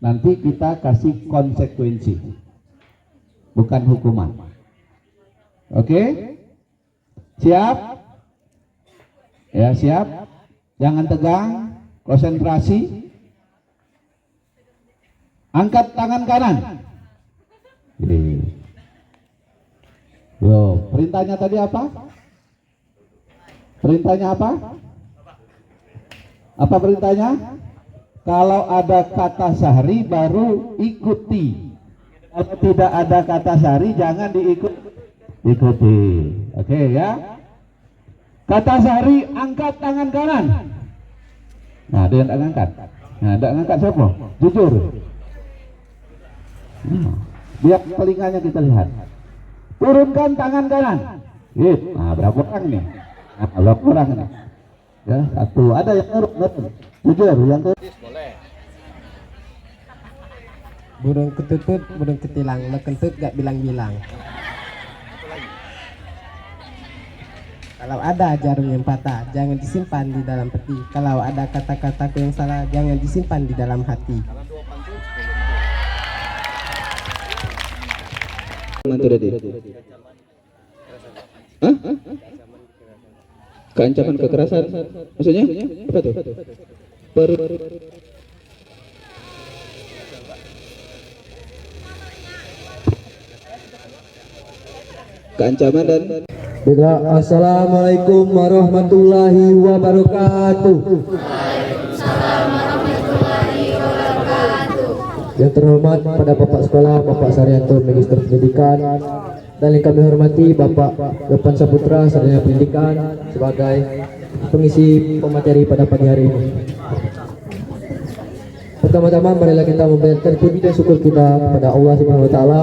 Nanti kita kasih konsekuensi, bukan hukuman. Oke? Siap? Ya, siap. Jangan tegang, konsentrasi. Angkat tangan kanan. Yo, perintahnya tadi apa? Perintahnya apa? Apa perintahnya? Kalau ada kata sahri baru ikuti. Kalau tidak ada kata sahri jangan diikuti. Oke ya. Kata sahri, angkat tangan kanan. Nah, dia tidak ngangkat. Nah, tidak ngangkat siapa? Jujur. Biar telinganya kita lihat. Turunkan tangan kanan. Nah, berapa orang nih? Nah, berapa orang nih? Ya, satu. Ada yang nurut. Jujur, yang turun. Burung ketutut, burung ketilang, lo kentut gak bilang-bilang. Kalau ada jarum yang patah, jangan disimpan di dalam peti. Kalau ada kata-kataku yang salah, jangan disimpan di dalam hati. Hah? Keancaman kekerasan, maksudnya apa tuh? Keancaman dan Assalamualaikum warahmatullahi wabarakatuh. Yang terhormat pada Bapak Sekolah, Bapak Saryanto, Magister Pendidikan, dan yang kami hormati Bapak Yopan Saputra, Sarjana Pendidikan sebagai pengisi pemateri pada pagi hari ini. Pertama-tama marilah kita membayarkan puji dan syukur kita kepada Allah Subhanahu wa taala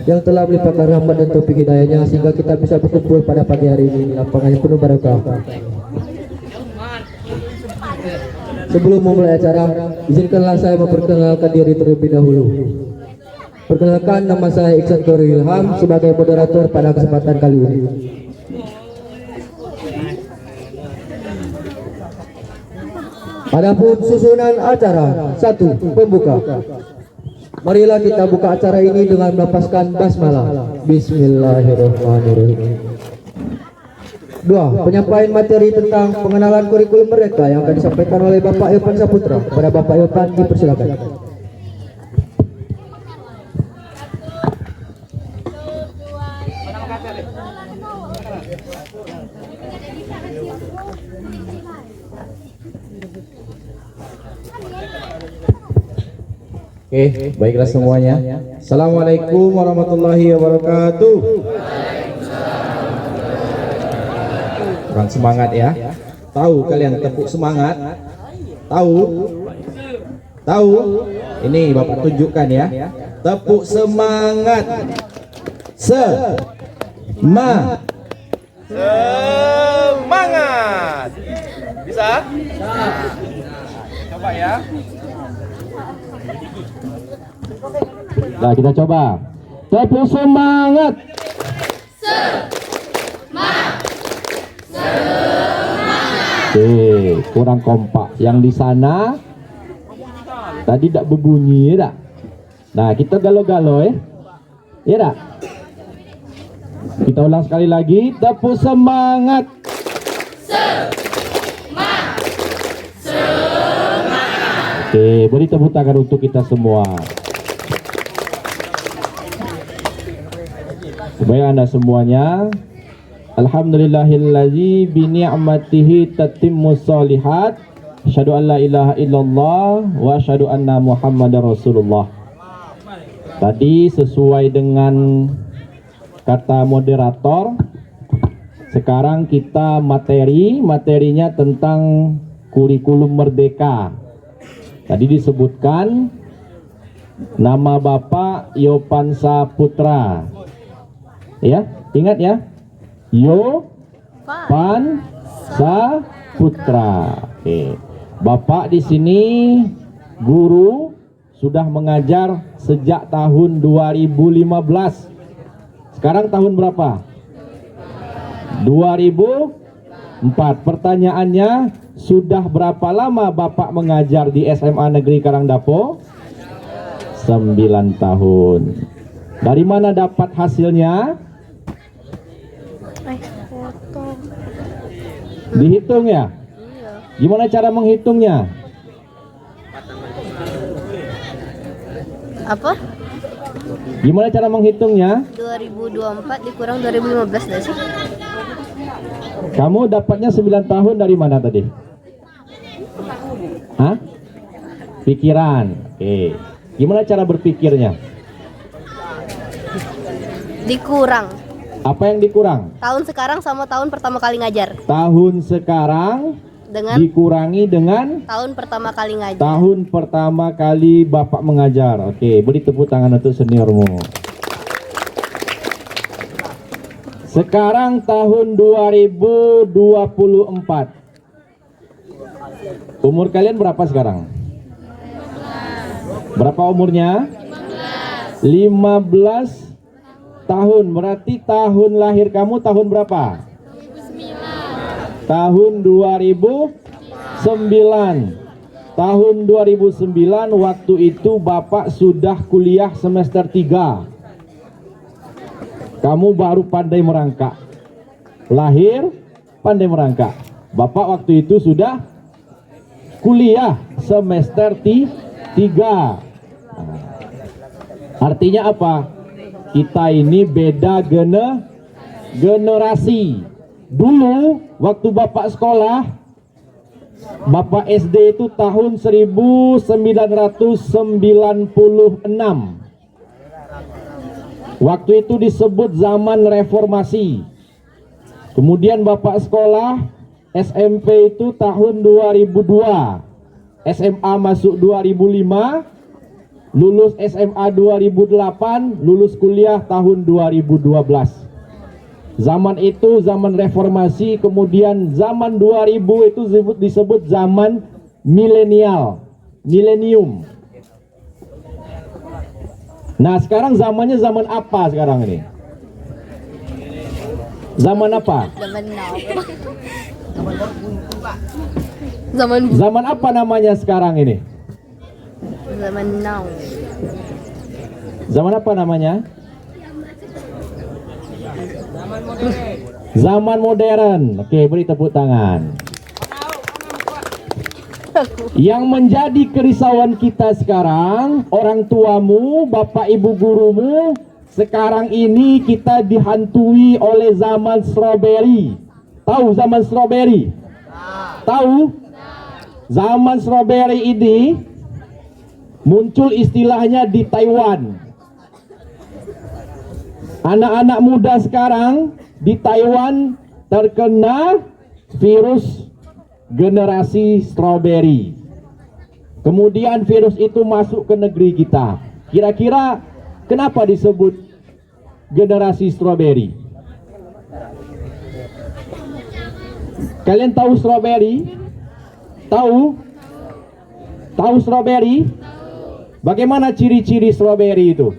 yang telah melimpahkan rahmat dan taufik hidayahnya sehingga kita bisa berkumpul pada pagi hari ini di lapangan yang penuh barokah. Sebelum memulai acara, izinkanlah saya memperkenalkan diri terlebih dahulu. Perkenalkan, nama saya Iksan Koril Ilham sebagai moderator pada kesempatan kali ini. Adapun susunan acara, 1. Pembuka. Marilah kita buka acara ini dengan melafazkan basmalah. Bismillahirrahmanirrahim. 2. Penyampaian materi tentang pengenalan kurikulum mereka yang akan disampaikan oleh Bapak Yopan Saputra. Kepada Bapak Yopan dipersilakan. Oke, baiklah semuanya. Assalamualaikum warahmatullahi wabarakatuh. Kurang semangat ya. Tahu kalian tepuk semangat? Tahu? Tahu? Ini Bapak tunjukkan ya. Tepuk semangat. Semangat. Bisa? Coba ya. Nah, kita coba. Tepuk semangat. Oke, kurang kompak. Yang di sana tadi tidak berbunyi, ya tak? Nah, kita galau-galau ya. Ya tak? Kita ulang sekali lagi. Tepuk semangat. Oke, beri tepuk tangan untuk kita semua. Baik Anda semuanya. Alhamdulillahillazi bi ni'matihi tatimmus shalihat. Asyhadu an la ilaha illallah wa asyhadu anna Muhammadar Rasulullah. Tadi sesuai dengan kata moderator, sekarang kita materinya tentang kurikulum merdeka. Tadi disebutkan nama Bapak Yopan Saputra. Ya, ingat ya. Yopan Saputra. Oke. Bapak di sini guru sudah mengajar sejak tahun 2015. Sekarang tahun berapa? 2004. Pertanyaannya, sudah berapa lama Bapak mengajar di SMA Negeri Karangdapo? 9 tahun. Dari mana dapat hasilnya? Foto. Dihitung ya? Iya. Gimana cara menghitungnya? Apa? Gimana cara menghitungnya? 2024 dikurang 2015 dah sih. Kamu dapatnya 9 tahun dari mana tadi? Hah? Pikiran. Oke. Gimana cara berpikirnya? Dikurang. Apa yang dikurang? Tahun sekarang sama tahun pertama kali ngajar. Tahun sekarang Dengan dikurangi dengan tahun pertama kali ngajar. tahun pertama kali Bapak mengajar. Oke, beri tepuk tangan untuk seniormu. Sekarang tahun 2024. Umur kalian berapa sekarang? Berapa umurnya? 15 tahun. Berarti tahun lahir kamu tahun berapa? Tahun 2009. Tahun 2009 waktu itu Bapak sudah kuliah semester 3. Kamu baru pandai merangkak. Lahir pandai merangkak. Bapak waktu itu sudah kuliah semester 3. Artinya apa? Kita ini beda generasi. Dulu waktu Bapak sekolah, Bapak SD itu tahun 1996. Waktu itu disebut zaman reformasi. Kemudian Bapak sekolah SMP itu tahun 2002. SMA masuk 2005. Lulus SMA 2008, lulus kuliah tahun 2012. Zaman itu zaman reformasi, kemudian zaman 2000 itu disebut zaman milenium. Nah, sekarang zamannya zaman apa sekarang ini? Zaman apa? Zaman now. Zaman Zaman apa namanya sekarang ini? zaman now. Zaman apa namanya? Zaman modern. Oke, beri tepuk tangan. Yang menjadi kerisauan kita sekarang, orang tuamu, bapak ibu gurumu, sekarang ini kita dihantui oleh zaman strawberry. Tahu zaman strawberry? Tahu? Zaman strawberry ini muncul istilahnya di Taiwan. Anak-anak muda sekarang di Taiwan terkena virus generasi strawberry. Kemudian virus itu masuk ke negeri kita. Kira-kira kenapa disebut generasi strawberry? Kalian tahu strawberry? Tahu? Tahu strawberry? Bagaimana ciri-ciri strawberry itu?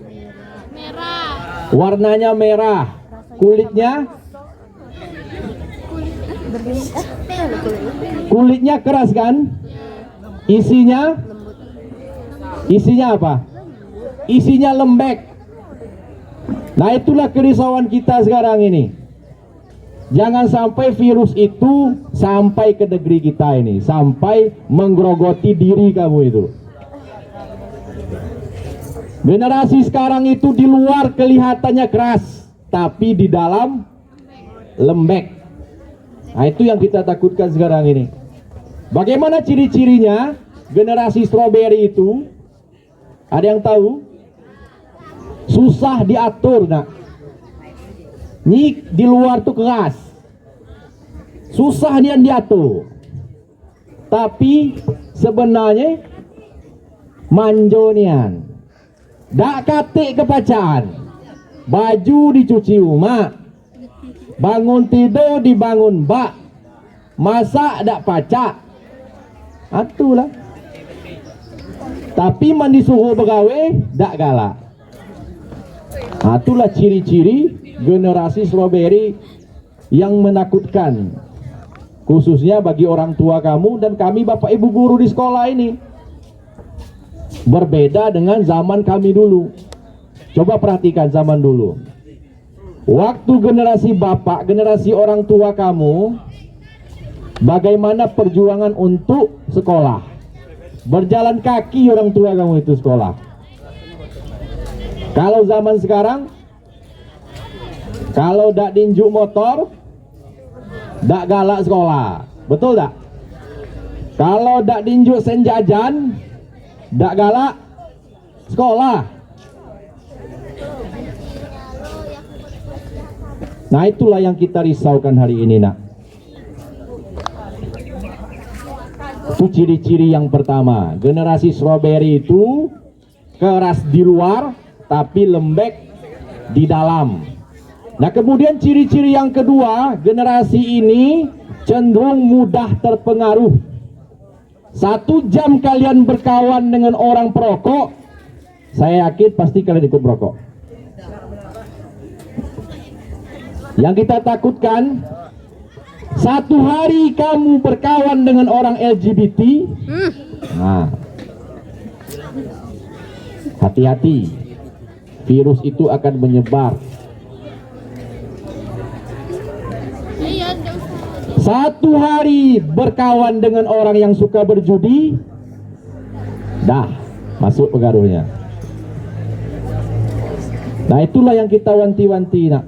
Merah. Warnanya merah. Kulitnya? Kulitnya keras kan? Isinya? Isinya apa? Isinya lembek. Nah, itulah kerisauan kita sekarang ini. Jangan sampai virus itu sampai ke negeri kita ini, sampai menggerogoti diri kamu itu. Generasi sekarang itu di luar kelihatannya keras, tapi di dalam lembek. Nah, itu yang kita takutkan sekarang ini. Bagaimana ciri-cirinya generasi strawberry itu? Ada yang tahu? Susah diatur, nak. Ini di luar tuh keras, susah dia diatur. Tapi sebenarnya manjonian. Dak katik kepacaan. Baju dicuci umak. Bangun tidur dibangun bak. Masak dak pacak. Atulah. Tapi mandi suruh begawe dak galak. Itulah ciri-ciri generasi strawberry yang menakutkan, khususnya bagi orang tua kamu dan kami bapak ibu guru di sekolah ini. Berbeda dengan zaman kami dulu. Coba perhatikan zaman dulu. Waktu generasi bapak, generasi orang tua kamu, bagaimana perjuangan untuk sekolah? Berjalan kaki orang tua kamu itu sekolah. Kalau zaman sekarang, kalau dak dinjuk motor, dak galak sekolah. Betul dak? Kalau dak dinjuk sen jajan, dak galak sekolah. Nah, itulah yang kita risaukan hari ini, nak. Itu ciri-ciri yang pertama. Generasi strawberry itu keras di luar tapi lembek di dalam. Nah, kemudian ciri-ciri yang kedua, generasi ini cenderung mudah terpengaruh. 1 jam kalian berkawan dengan orang perokok, saya yakin pasti kalian ikut merokok. Yang kita takutkan, 1 hari kamu berkawan dengan orang LGBT, nah, hati-hati, virus itu akan menyebar. 1 hari berkawan dengan orang yang suka berjudi, dah masuk pengaruhnya. Nah, itulah yang kita wanti-wanti, nak.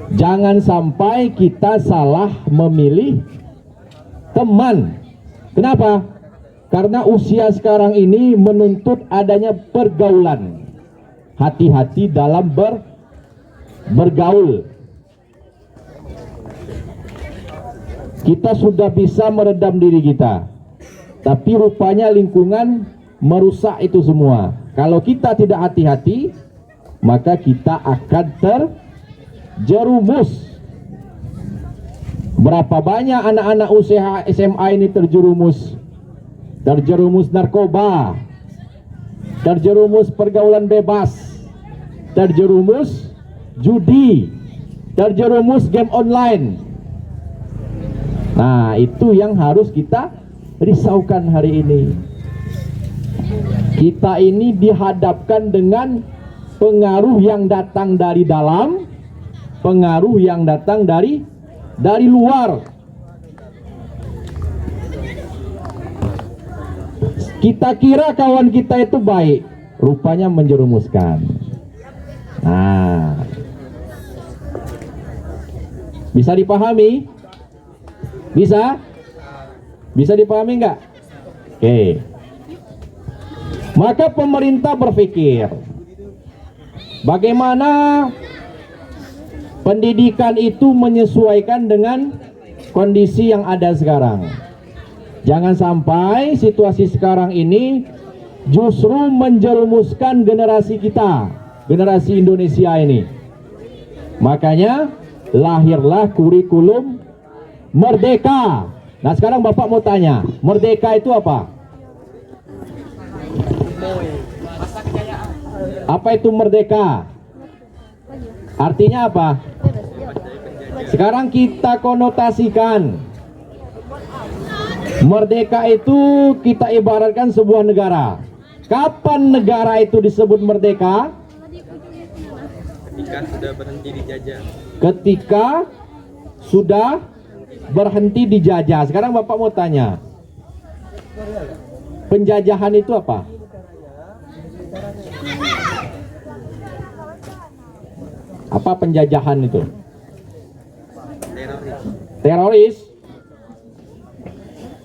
Jangan sampai kita salah memilih teman. Kenapa? Karena usia sekarang ini menuntut adanya pergaulan. Hati-hati dalam bergaul. Kita sudah bisa meredam diri kita, tapi rupanya lingkungan merusak itu semua. Kalau kita tidak hati-hati, maka kita akan terjerumus. Berapa banyak anak-anak usia SMA ini terjerumus narkoba, terjerumus pergaulan bebas, terjerumus judi, terjerumus game online. Nah, itu yang harus kita risaukan hari ini. Kita ini dihadapkan dengan pengaruh yang datang dari dalam, pengaruh yang datang dari luar. Kita kira kawan kita itu baik, rupanya menjerumuskan. Nah, bisa dipahami? Bisa dipahami enggak? Oke. Maka pemerintah berpikir, bagaimana pendidikan itu menyesuaikan dengan kondisi yang ada sekarang. Jangan sampai situasi sekarang ini justru menjerumuskan generasi kita, generasi Indonesia ini. Makanya lahirlah kurikulum Merdeka. Nah, sekarang Bapak mau tanya, merdeka itu apa? Apa itu merdeka? Artinya apa? Sekarang kita konotasikan. Merdeka itu kita ibaratkan sebuah negara. Kapan negara itu disebut merdeka? Ketika sudah berhenti dijajah. Ketika sudah berhenti dijajah. Sekarang Bapak mau tanya, penjajahan itu apa? Apa penjajahan itu? Teroris.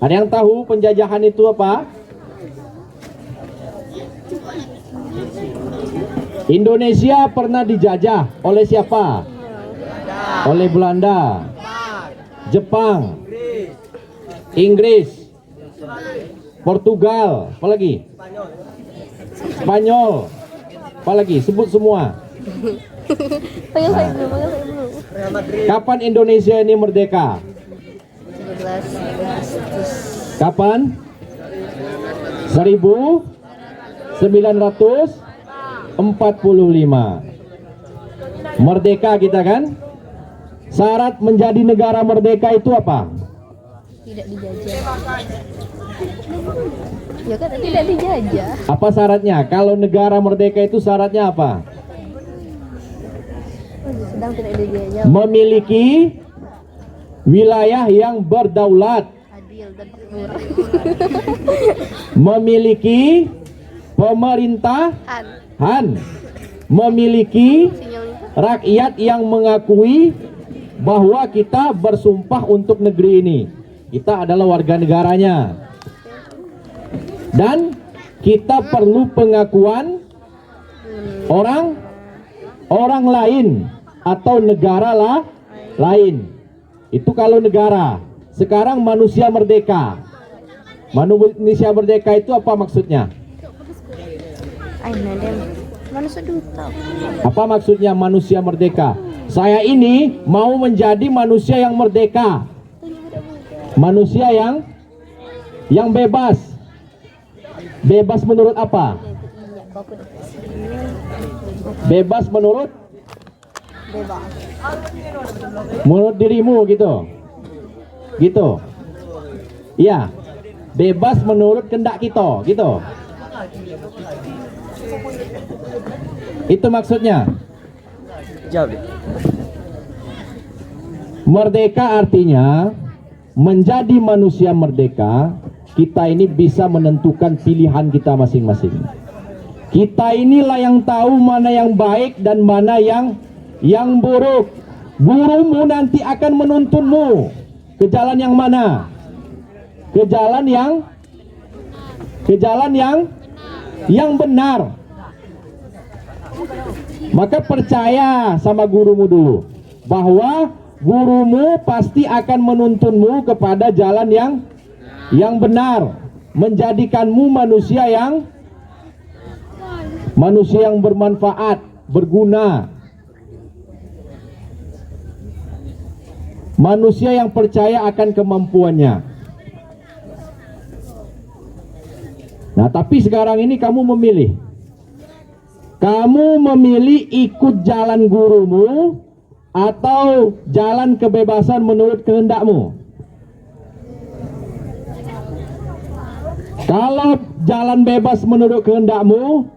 Ada yang tahu penjajahan itu apa? Indonesia pernah dijajah oleh siapa? Oleh Belanda, Jepang, Inggris, Portugal, apa lagi? Spanyol, apa lagi? Sebut semua. Panggil saya dulu. Kapan Indonesia ini merdeka? 17 Agustus. Kapan? 1945. Merdeka kita kan? Syarat menjadi negara merdeka itu apa? Tidak dijajah. Ya kan tidak dijajah. Apa syaratnya? Kalau negara merdeka itu syaratnya apa? Sedang tidak dijajah. Memiliki wilayah yang berdaulat, Adil dan makmur. memiliki pemerintahan, memiliki Sinyal itu. rakyat yang mengakui bahwa kita bersumpah untuk negeri ini. Kita adalah warga negaranya. Dan kita perlu pengakuan orang lain atau negara lain. Itu kalau negara. Sekarang manusia merdeka. Manusia merdeka itu apa maksudnya? Ay, nadem. Mana seduta? Apa maksudnya manusia merdeka? Saya ini mau menjadi manusia yang merdeka. Manusia yang bebas. Bebas menurut apa? Bebas menurut Bebas. dirimu gitu. Gitu. Iya. Bebas menurut kehendak kita, gitu. Itu maksudnya. Merdeka artinya menjadi manusia merdeka, kita ini bisa menentukan pilihan kita masing-masing. Kita inilah yang tahu mana yang baik dan mana yang buruk. Gurumu nanti akan menuntunmu ke jalan yang mana? Ke jalan yang benar. Maka percaya sama gurumu dulu, bahwa gurumu pasti akan menuntunmu kepada jalan yang benar, menjadikanmu manusia yang bermanfaat, berguna. Manusia yang percaya akan kemampuannya. Nah, tapi sekarang ini kamu memilih. Kamu memilih ikut jalan gurumu atau jalan kebebasan menurut kehendakmu. Kalau jalan bebas menurut kehendakmu,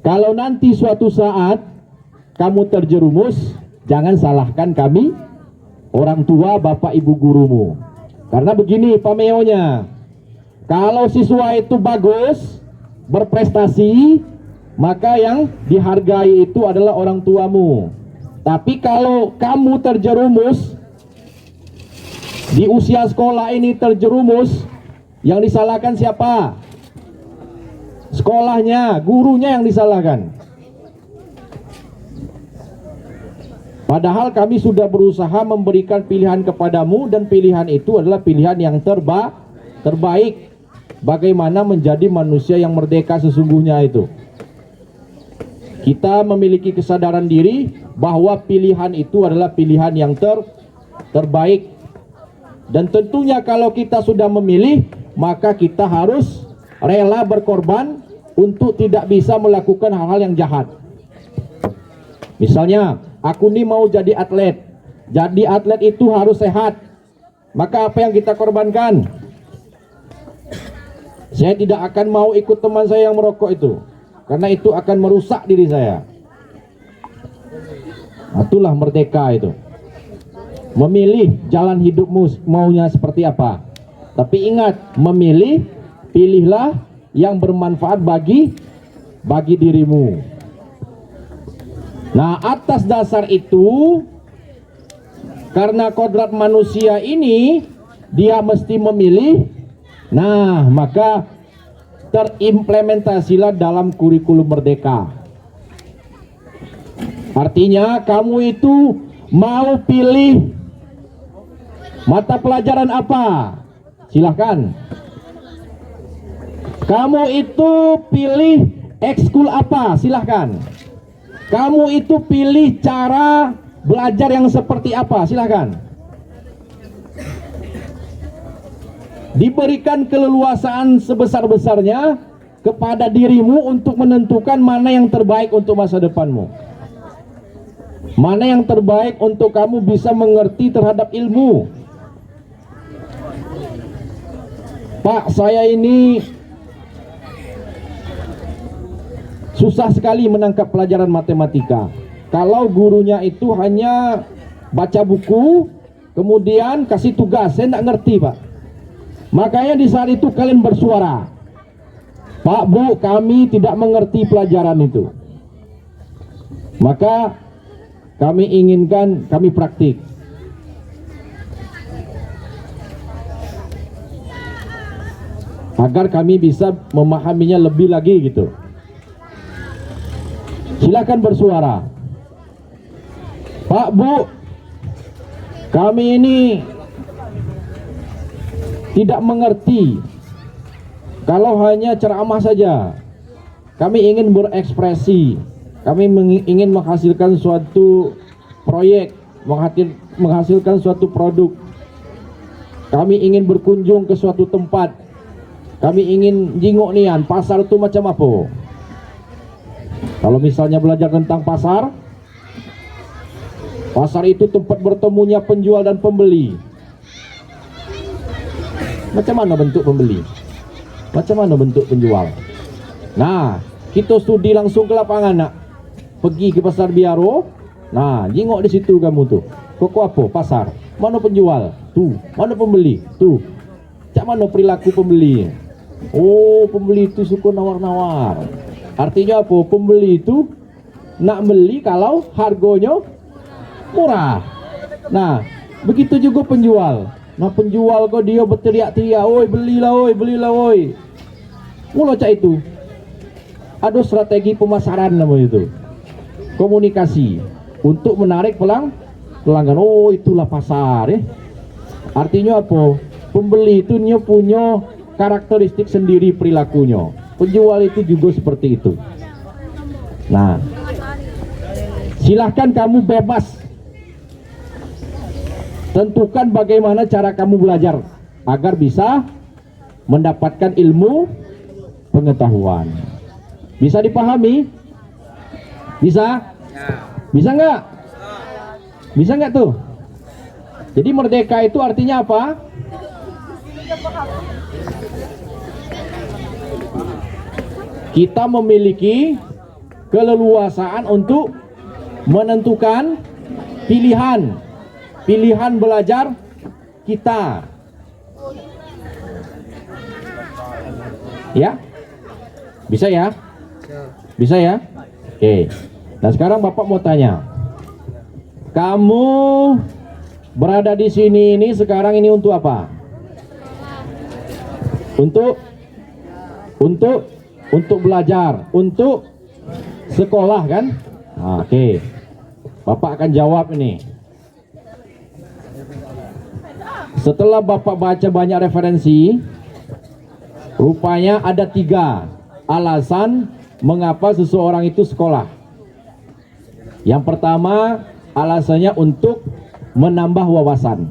kalau nanti suatu saat kamu terjerumus, jangan salahkan kami, orang tua, bapak, ibu gurumu. Karena begini pameonya, kalau siswa itu bagus, berprestasi, maka yang dihargai itu adalah orang tuamu. Tapi kalau kamu terjerumus, di usia sekolah ini terjerumus, yang disalahkan siapa? Sekolahnya, gurunya yang disalahkan. Padahal kami sudah berusaha memberikan pilihan kepadamu, dan pilihan itu adalah pilihan yang terbaik. Bagaimana menjadi manusia yang merdeka sesungguhnya itu. Kita memiliki kesadaran diri bahwa pilihan itu adalah pilihan yang terbaik. Dan tentunya kalau kita sudah memilih, maka kita harus rela berkorban untuk tidak bisa melakukan hal-hal yang jahat. Misalnya, aku ini mau jadi atlet. Jadi atlet itu harus sehat. Maka apa yang kita korbankan? Saya tidak akan mau ikut teman saya yang merokok itu, karena itu akan merusak diri saya. Itulah merdeka itu. Memilih jalan hidupmu maunya seperti apa. Tapi ingat, memilih, pilihlah yang bermanfaat bagi dirimu. Nah, atas dasar itu, karena kodrat manusia ini, dia mesti memilih. Nah, maka terimplementasilah dalam kurikulum merdeka. Artinya kamu itu mau pilih mata pelajaran apa? Silahkan. Kamu itu pilih ekskul apa? Silahkan. Kamu itu pilih cara belajar yang seperti apa? Silahkan. Diberikan keleluasaan sebesar-besarnya kepada dirimu untuk menentukan mana yang terbaik untuk masa depanmu. Mana yang terbaik untuk kamu bisa mengerti terhadap ilmu. Pak, saya ini susah sekali menangkap pelajaran matematika kalau gurunya itu hanya baca buku kemudian kasih tugas. Saya tidak ngerti, Pak. Makanya di saat itu kalian bersuara, Pak, Bu, kami tidak mengerti pelajaran itu. Maka kami inginkan kami praktik. Agar kami bisa memahaminya lebih lagi gitu. Silakan bersuara. Pak, Bu, kami ini tidak mengerti kalau hanya ceramah saja. Kami ingin berekspresi. Kami ingin menghasilkan suatu proyek, menghasilkan suatu produk. Kami ingin berkunjung ke suatu tempat. Kami ingin jingok nian, pasar itu macam apa? Kalau misalnya belajar tentang pasar, pasar itu tempat bertemunya penjual dan pembeli. Macam mana bentuk pembeli? Macam mana bentuk penjual? Nah, kita studi langsung ke lapangan nak. Pergi ke pasar Biaro. Nah, jingok di situ kamu tuh. Kok apa? Pasar. Mana penjual? Tuh. Mana pembeli? Tuh. Cak mana perilaku pembeli? Oh, pembeli itu suka nawar-nawar. Artinya apa? Pembeli itu nak beli kalau harganya murah. Nah, begitu juga penjual. Nah, penjual kok dia berteriak-teriak, "Oi, belilah, oi, belilah, oi." Mula cak itu. Ada strategi pemasaran namanya itu. Komunikasi untuk menarik pelanggan. Oh, itulah pasar ya. Artinya apa? Pembeli itu punya karakteristik sendiri perilakunya. Penjual itu juga seperti itu. Nah, silahkan kamu bebas tentukan bagaimana cara kamu belajar agar bisa mendapatkan ilmu pengetahuan. Bisa dipahami? Bisa? Bisa nggak? Bisa nggak tuh? Jadi merdeka itu artinya apa? Kita memiliki keleluasaan untuk menentukan pilihan belajar kita. Ya? Bisa ya? Bisa ya? Oke. Nah, sekarang Bapak mau tanya. Kamu berada di sini ini sekarang ini untuk apa? Untuk belajar, untuk sekolah kan? Nah, oke. Bapak akan jawab ini. Setelah Bapak baca banyak referensi, rupanya ada 3 alasan mengapa seseorang itu sekolah. Yang pertama, alasannya untuk menambah wawasan.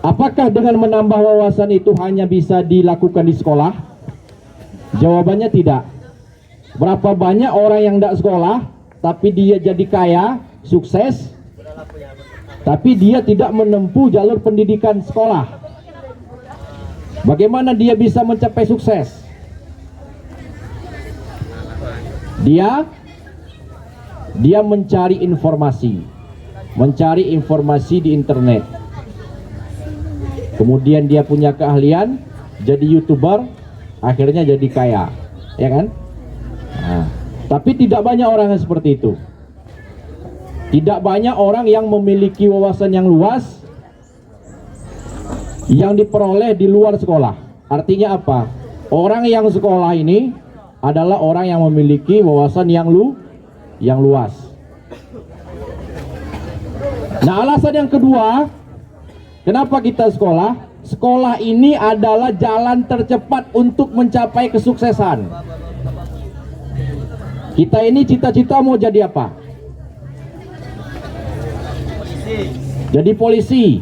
Apakah dengan menambah wawasan itu hanya bisa dilakukan di sekolah? Jawabannya tidak. Berapa banyak orang yang tidak sekolah, tapi dia jadi kaya, sukses, tapi dia tidak menempuh jalur pendidikan sekolah. Bagaimana dia bisa mencapai sukses? Dia mencari informasi di internet. Kemudian dia punya keahlian, jadi YouTuber, akhirnya jadi kaya, ya kan? Nah, tapi tidak banyak orang yang seperti itu. Tidak banyak orang yang memiliki wawasan yang luas yang diperoleh di luar sekolah. Artinya apa? Orang yang sekolah ini adalah orang yang memiliki wawasan yang luas. Nah, alasan yang kedua, kenapa kita sekolah? Sekolah ini adalah jalan tercepat untuk mencapai kesuksesan. Kita ini cita-cita mau jadi apa? Jadi polisi.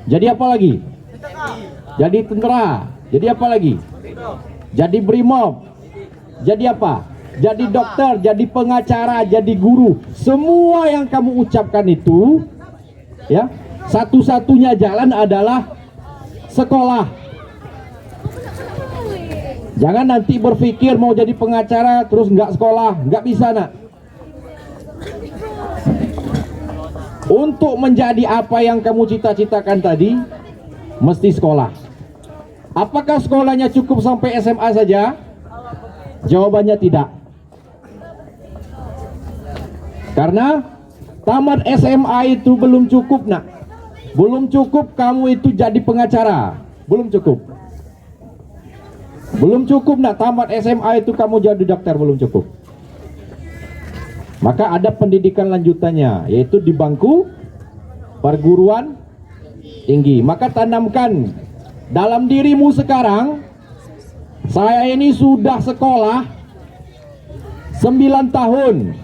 Jadi apa lagi? Jadi tentara. Jadi apa lagi? Jadi brimob. Jadi apa? Jadi dokter, jadi pengacara, jadi guru. Semua yang kamu ucapkan itu, ya, satu-satunya jalan adalah sekolah. Jangan nanti berpikir mau jadi pengacara terus nggak sekolah, nggak bisa nak. Untuk menjadi apa yang kamu cita-citakan tadi, mesti sekolah. Apakah sekolahnya cukup sampai SMA saja? Jawabannya tidak. Karena tamat SMA itu belum cukup nak. Belum cukup kamu itu jadi pengacara. Belum cukup. Belum cukup nak, tamat SMA itu kamu jadi dokter, belum cukup. Maka ada pendidikan lanjutannya, yaitu di bangku perguruan tinggi. Maka tanamkan dalam dirimu sekarang, saya ini sudah sekolah 9 tahun.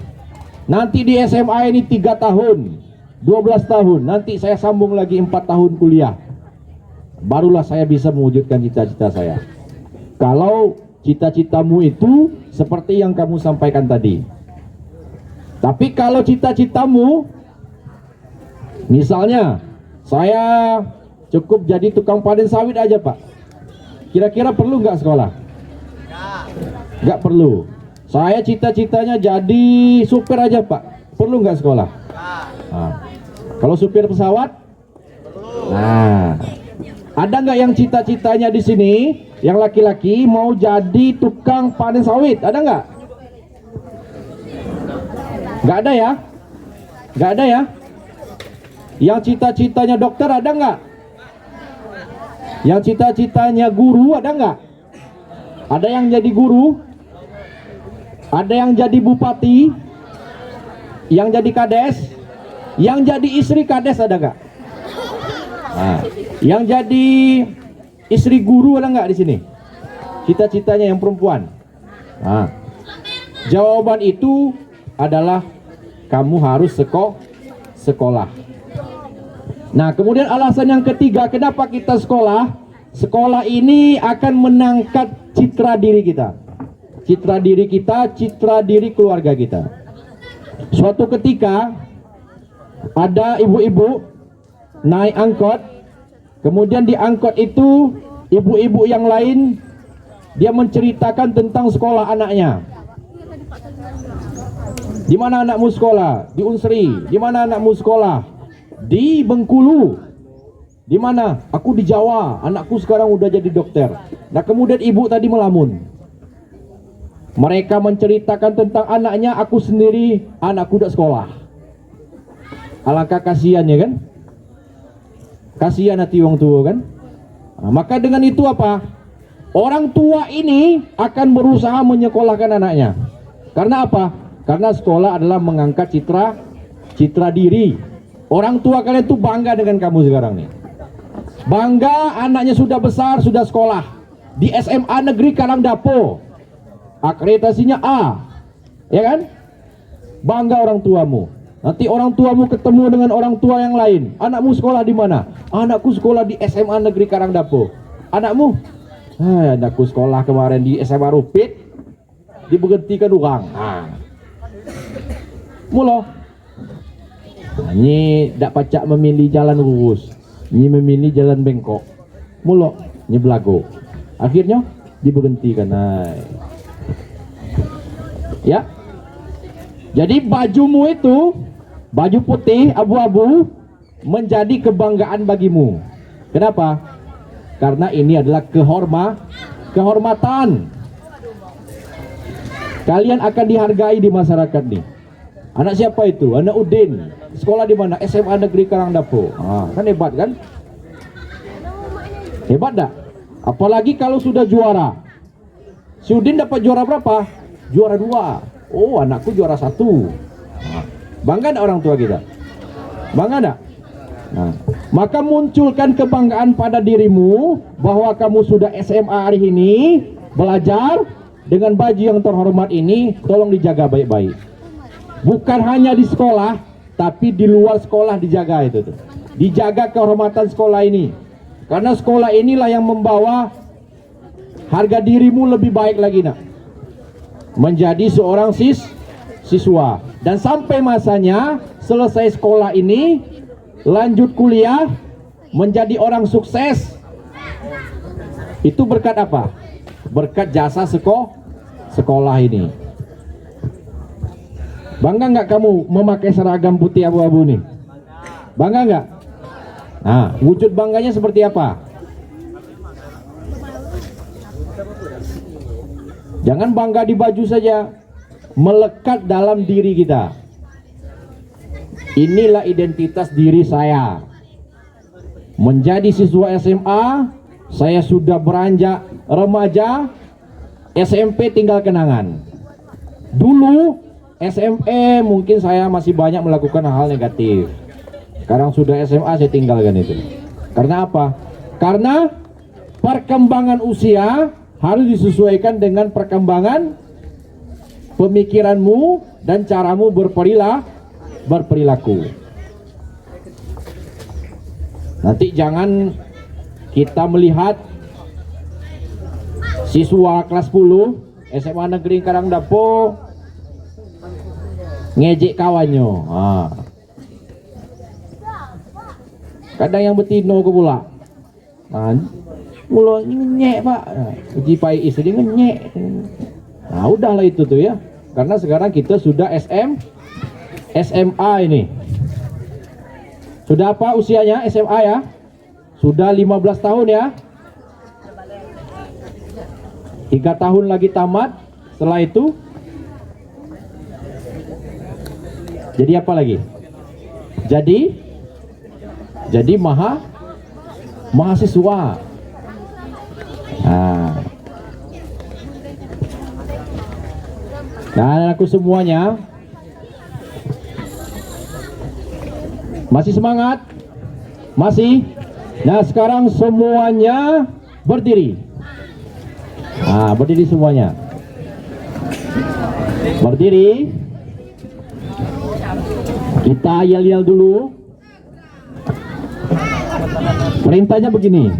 Nanti di SMA ini 3 tahun, 12 tahun. Nanti saya sambung lagi 4 tahun kuliah. Barulah saya bisa mewujudkan cita-cita saya. Kalau cita-citamu itu seperti yang kamu sampaikan tadi. Tapi kalau cita-citamu, misalnya saya cukup jadi tukang panen sawit aja Pak, kira-kira perlu nggak sekolah? Nggak perlu. Saya cita-citanya jadi supir aja Pak, perlu nggak sekolah? Nah, kalau supir pesawat? Nah, ada nggak yang cita-citanya di sini, yang laki-laki mau jadi tukang panen sawit? Ada nggak? Nggak ada ya? Nggak ada ya? Yang cita-citanya dokter ada nggak? Yang cita-citanya guru ada nggak? Ada yang jadi guru? Ada yang jadi bupati? Yang jadi kades? Yang jadi istri kades ada nggak? Nah, yang jadi istri guru ada nggak di sini? Cita-citanya yang perempuan. Nah, jawaban itu adalah kamu harus sekolah. Nah, kemudian alasan yang ketiga, kenapa kita sekolah? Sekolah ini akan mengangkat citra diri kita. Citra diri kita, citra diri keluarga kita. Suatu ketika ada ibu-ibu naik angkot, kemudian di angkot itu ibu-ibu yang lain dia menceritakan tentang sekolah anaknya. Di mana anakmu sekolah? Di Unsri. Di mana anakmu sekolah? Di Bengkulu. Di mana? Aku di Jawa. Anakku sekarang udah jadi dokter. Nah, kemudian ibu tadi melamun. Mereka menceritakan tentang anaknya, aku sendiri, anakku udah sekolah. Alangkah kasihannya kan? Kasihan hati orang tua kan? Nah, maka dengan itu apa? Orang tua ini akan berusaha menyekolahkan anaknya. Karena apa? Karena sekolah adalah mengangkat citra diri. Orang tua kalian tuh bangga dengan kamu sekarang nih. Bangga anaknya sudah besar, sudah sekolah di SMA Negeri Karangdapo. Akreditasinya A. Ya kan? Bangga orang tuamu. Nanti orang tuamu ketemu dengan orang tua yang lain. Anakmu sekolah di mana? Anakku sekolah di SMA Negeri Karangdapo. Anakmu? Anakku sekolah kemarin di SMA Rupit, diberhentikan orang. Mula ini tak pacak memilih jalan lurus, ini memilih jalan bengkok. Mula ini belago. Akhirnya diberhentikan. Ya. Jadi bajumu itu, baju putih abu-abu, menjadi kebanggaan bagimu. Kenapa? Karena ini adalah kehormatan. Kalian akan dihargai di masyarakat nih. Anak siapa itu? Anak Udin. Sekolah di mana? SMA Negeri Karangdapo. Kan hebat kan? Hebat dak? Apalagi kalau sudah juara. Si Udin dapat juara berapa? Juara 2. Oh, anakku juara 1. Bangga dak orang tua kita? Bangga dak? Nah, maka munculkan kebanggaan pada dirimu bahwa kamu sudah SMA hari ini, belajar dengan baju yang terhormat ini. Tolong dijaga baik-baik. Bukan hanya di sekolah, tapi di luar sekolah dijaga itu tuh. Dijaga kehormatan sekolah ini. Karena sekolah inilah yang membawa harga dirimu lebih baik lagi nak. Menjadi seorang siswa. Dan sampai masanya selesai sekolah ini, lanjut kuliah, menjadi orang sukses. Itu berkat apa? berkat jasa sekolah ini. Bangga nggak kamu memakai seragam putih abu-abu nih? Bangga nggak? Nah, wujud bangganya seperti apa? Jangan bangga di baju saja, melekat dalam diri kita. Inilah identitas diri saya. Menjadi siswa SMA, saya sudah beranjak remaja, SMP tinggal kenangan. Dulu SMP mungkin saya masih banyak melakukan hal negatif. Sekarang sudah SMA saya tinggalkan itu. Karena apa? Karena perkembangan usia harus disesuaikan dengan perkembangan pemikiranmu dan caramu berperilaku. Nanti jangan kita melihat siswa kelas 10 SMA Negeri Karangdapo ngejek kawannya. Kadang yang betino ke pula. Mula ngenyek pak, uji pai istri ngenyek. Nah udahlah itu tuh ya. Karena sekarang kita sudah SMA ini. Sudah apa usianya SMA ya? Sudah 15 tahun ya. 3 tahun lagi tamat. Setelah itu jadi apa lagi? Jadi mahasiswa. Nah, aku semuanya masih semangat? Masih? Nah, sekarang semuanya berdiri. Berdiri semuanya. Berdiri. Kita yel-yel dulu. Perintahnya begini.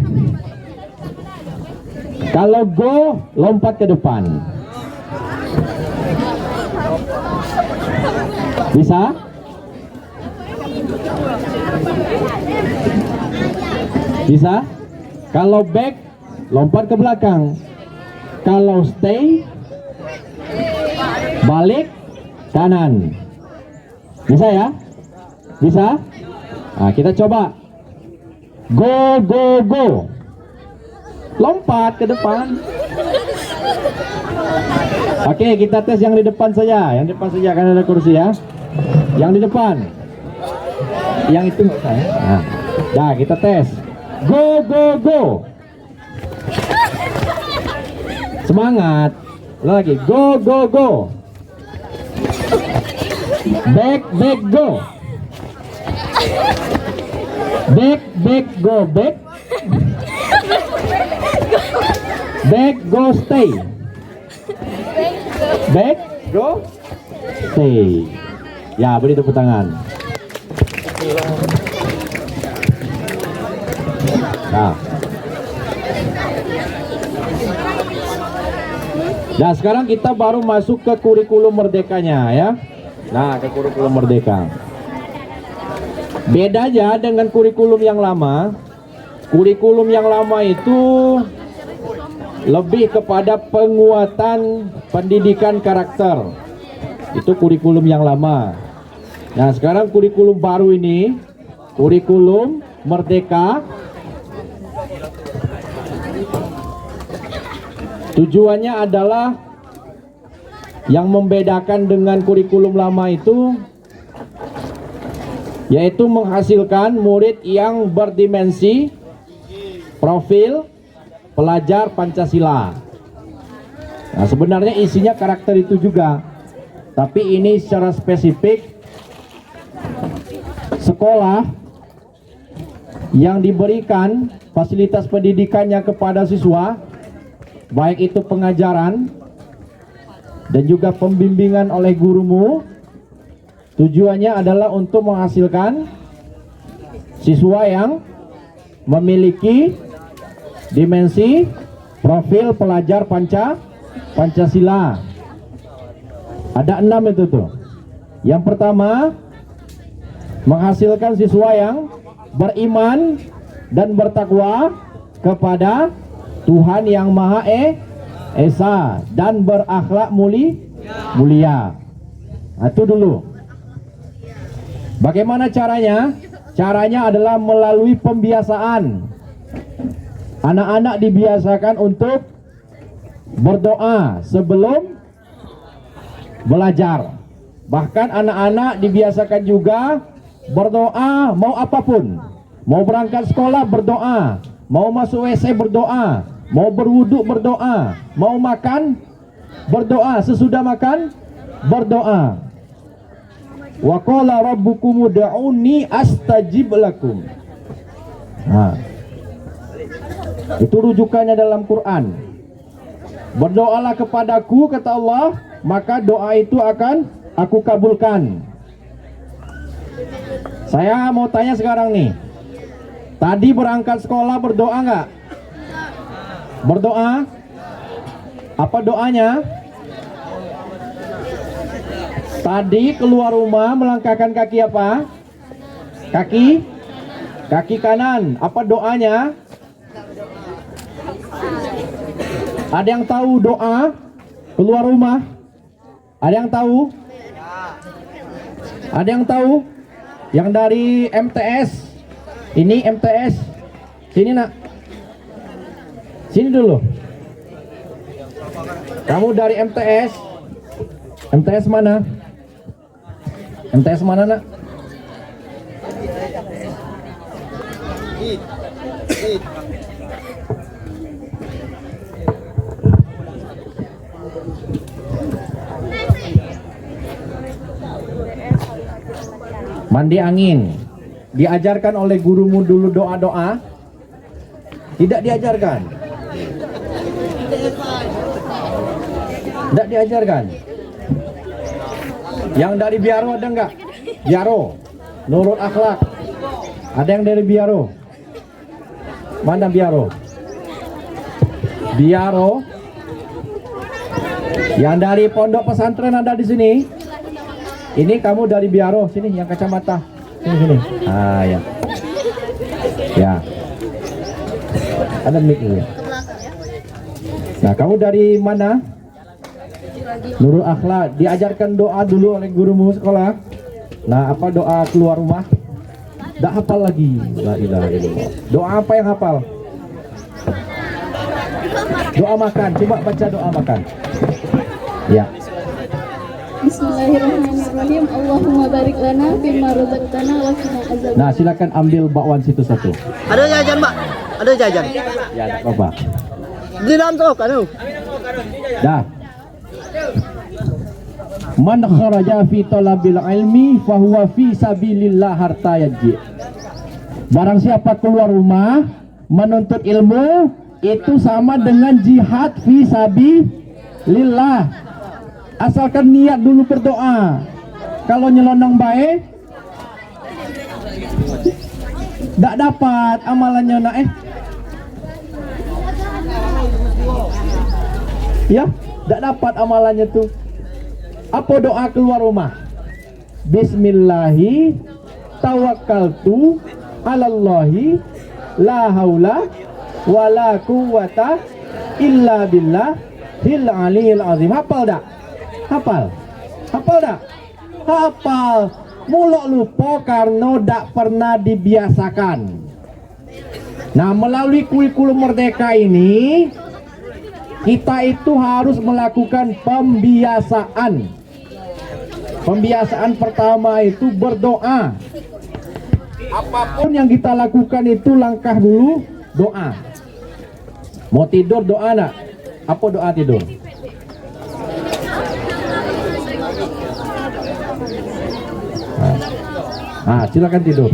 Kalau go, lompat ke depan. Bisa? Bisa? Kalau back, lompat ke belakang. Kalau stay, balik kanan. Bisa ya? Bisa? Nah, kita coba. Go, go, go. Lompat ke depan. Oke, kita tes yang di depan saja. Yang di depan saja, karena ada kursi ya. Yang di depan. Yang itu nggak usah ya. Nah, kita tes. Go, go, go. Semangat. Lagi. Go, go, go. Back, back, go. Back, back, go, back. Back, go, stay. Back, go, stay. Ya, beri tepuk tangan. Nah. Nah, sekarang kita baru masuk ke kurikulum merdekanya ya. Nah, ke kurikulum merdeka. Beda aja dengan kurikulum yang lama. Kurikulum yang lama itu lebih kepada penguatan pendidikan karakter. Itu kurikulum yang lama. Nah, sekarang kurikulum baru ini, kurikulum merdeka. Tujuannya adalah yang membedakan dengan kurikulum lama itu yaitu menghasilkan murid yang berdimensi profil pelajar Pancasila. Nah, sebenarnya isinya karakter itu juga, tapi ini secara spesifik sekolah yang diberikan fasilitas pendidikannya kepada siswa, baik itu pengajaran dan juga pembimbingan oleh gurumu. Tujuannya adalah untuk menghasilkan siswa yang memiliki dimensi profil pelajar Pancasila. Ada 6 itu tuh. Yang pertama, menghasilkan siswa yang beriman dan bertakwa kepada Tuhan yang Maha esa dan berakhlak mulia. Nah, itu dulu. Bagaimana caranya? Caranya adalah melalui pembiasaan. Anak-anak dibiasakan untuk berdoa sebelum belajar. Bahkan anak-anak dibiasakan juga berdoa mau apapun. Mau berangkat sekolah berdoa, mau masuk WC berdoa, mau berwuduk berdoa, mau makan berdoa, sesudah makan berdoa. Wa qala rabbukum ud'uni astajib lakum. Nah, itu rujukannya dalam Quran. Berdoalah kepadaku, kata Allah, maka doa itu akan aku kabulkan. Saya mau tanya sekarang nih, tadi berangkat sekolah berdoa nggak? Berdoa? Apa doanya? Tadi keluar rumah melangkahkan kaki apa? Kaki kanan. Apa doanya? Ada yang tahu doa keluar rumah? Ada yang tahu? Ada yang tahu? Yang dari MTS. Ini MTS. Sini nak. Sini dulu. Kamu dari MTS. MTS mana? MTS mana nak? Mandi angin. Diajarkan oleh gurumu dulu doa-doa? Tidak diajarkan. Tidak diajarkan. Yang dari Biaro ada enggak? Biaro, Nurul Akhlak. Ada yang dari Biaro? Mana Biaro? Biaro. Yang dari pondok pesantren ada di sini? Ini kamu dari Biaro, sini yang kacamata. Sini. Ah ya. Ya. Ada mic ini. Nah, kamu dari mana? Nurul Akhlak. Diajarkan doa dulu oleh gurumu sekolah. Nah, apa doa keluar rumah? Tidak hafal lagi. La ilaha illallah. Doa apa yang hafal? Doa makan. Coba baca doa makan. Ya. Bismillahirrahmanirrahim. Allahumma barik lana fima razaqtana wa qina azab. Nah, silakan ambil bakwan situ satu. Ada jajan, Mbak. Ada jajan. Ya, tidak apa-apa. Di dalam truk, anu. Dah. Man kharaja fi talabil ilmi fahuwa fi sabilillah harta yaji. Barang siapa keluar rumah menuntut ilmu, itu sama dengan jihad fi sabilillah. Asalkan niat dulu berdoa. Kalau nyelonong baik, tidak dapat amalannya nak ya, tidak dapat amalannya tuh. Apa doa keluar rumah? Bismillahi tawakkaltu alallahi la haula wala quwwata illa billah hil aliyil azim. Hafal dak? Hafal dak? Hafal. Muluk lupa karena dak pernah dibiasakan. Nah, melalui kurikulum Merdeka ini kita itu harus melakukan pembiasaan. Pembiasaan pertama itu berdoa. Apapun yang kita lakukan itu langkah dulu doa. Mau tidur doa nak? Apa doa tidur? Silakan tidur.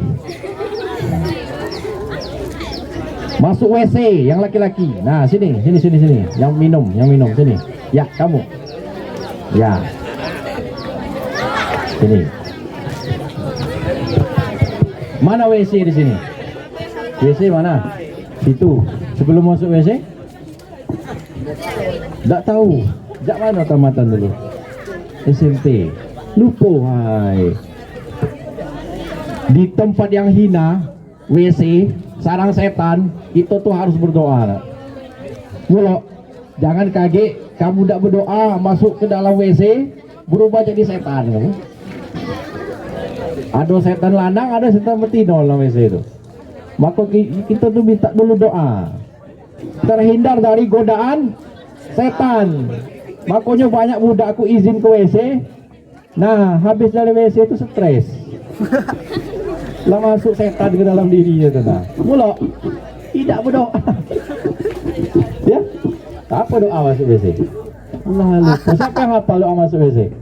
Masuk WC yang laki-laki. Nah, sini. Yang minum sini. Ya, kamu. Ya. Sini. Mana WC di sini? WC mana? Situ. Sebelum masuk WC? Tak tahu. Jak mana tamatan dulu? SMP. Lupa, hai. Di tempat yang hina, WC, sarang setan, itu tuh harus berdoa. Mulok Jangan kaget kamu tidak berdoa masuk ke dalam WC berubah jadi setan kamu. Ada setan lanang, ada setan betina dalam WC itu. Maka kita tuh minta dulu doa terhindar dari godaan setan. Makanya banyak budak aku izin ke WC. Nah, habis dari WC itu stres. Lah masuk setan ke dalam dirinya tuh. Nah, mula tidak berdoa. Ya? Apa doa masuk WC? Allah, siapa yang hafal doa masuk WC?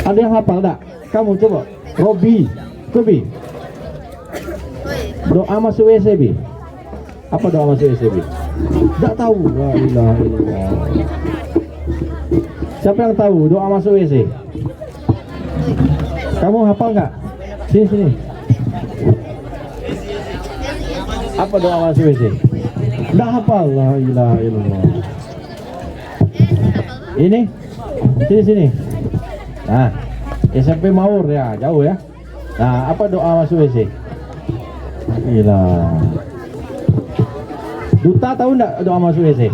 Ada yang hafal tak? Kamu coba. Robi, Kobi. Doa masuk WC, Bi. Apa doa masuk WC, Bi? Tak tahu. La ilaha illallah. Siapa yang tahu doa masuk WC? Kamu hafal nggak? Sini sini. Apa doa masuk WC? Nggak hafal. La ilaha illallah. Ini, sini sini. Nah, SMP Maur ya, jauh ya. Nah, apa doa masuk WC? Gila. Duta tahu nggak doa masuk WC?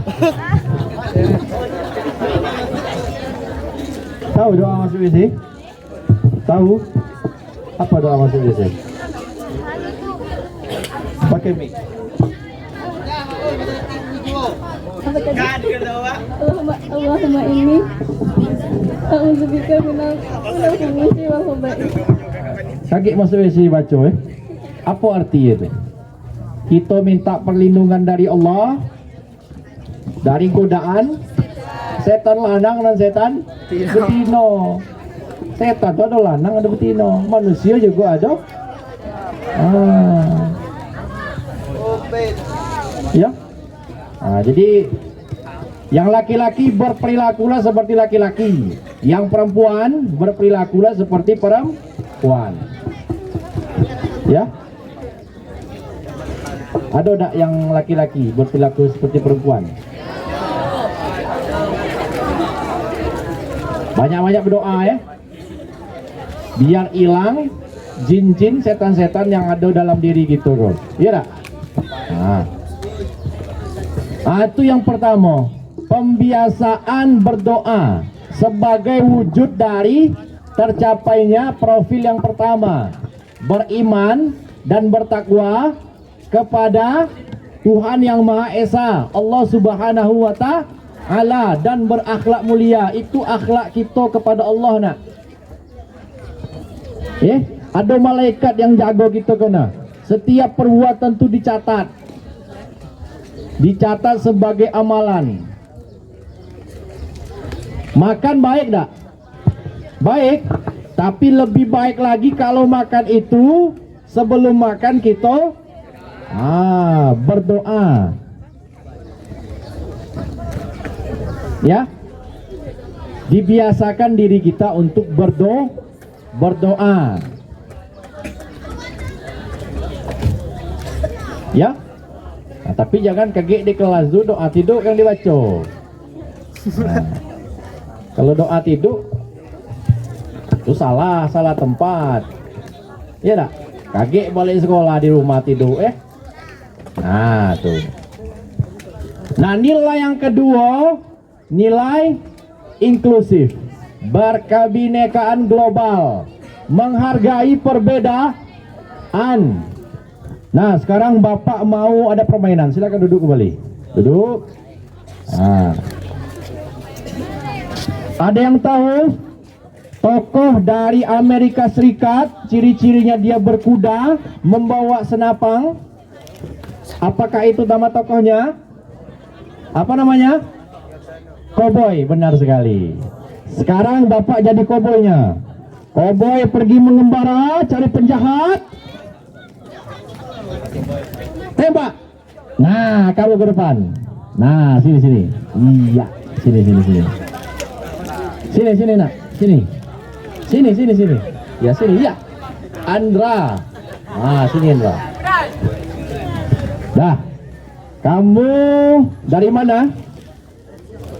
Tahu doa masuk WC? Tahu? Apa doa masuk WC? Pakai mic. Allahumma inni a'udzubika minal khubuthi wal khaba'ith. Kaget masuk WC baca Apa arti itu? Kita minta perlindungan dari Allah dari godaan setan lanang dan setan betina. Setan itu ada lanang ada betina. Manusia juga ada. Ya. Nah, jadi yang laki-laki berperilakulah seperti laki-laki, yang perempuan berperilakulah seperti perempuan. Ya. Ada tak yang laki-laki berperilaku seperti perempuan? Banyak-banyak berdoa ya. Biar hilang jin-jin, setan-setan yang ada dalam diri gitu, bro. Iya tak? Nah, itu yang pertama. Pembiasaan berdoa sebagai wujud dari tercapainya profil yang pertama, beriman dan bertakwa kepada Tuhan yang Maha Esa, Allah Subhanahu wa Ta'ala, dan berakhlak mulia. Itu akhlak kita kepada Allah nak. Ada malaikat yang jaga kita kena. Setiap perbuatan itu dicatat sebagai amalan. Makan baik tak? Baik. Tapi lebih baik lagi kalau makan itu sebelum makan kita berdoa. Ya. Dibiasakan diri kita untuk berdoa. Ya. Nah, tapi jangan kaget di kelas itu doa tidur yang dibaca. Nah, kalau doa tidur itu salah tempat. Ya tak? Kaget balik sekolah di rumah tidur Nah tuh. Nah, nilai yang kedua, nilai inklusif, berkebinekaan global, menghargai perbedaan. Nah, sekarang Bapak mau ada permainan. Silakan duduk kembali. Duduk. Nah. Ada yang tahu tokoh dari Amerika Serikat, ciri-cirinya dia berkuda, membawa senapang? Apakah itu nama tokohnya? Apa namanya? Koboi, benar sekali. Sekarang Bapak jadi koboynya. Koboi pergi mengembara, cari penjahat. Tembak. Nah, kamu ke depan. Nah, sini. Iya, sini. Sini nak, sini. Ya sini, ya. Andra. Sini Andra. Dah. Kamu dari mana?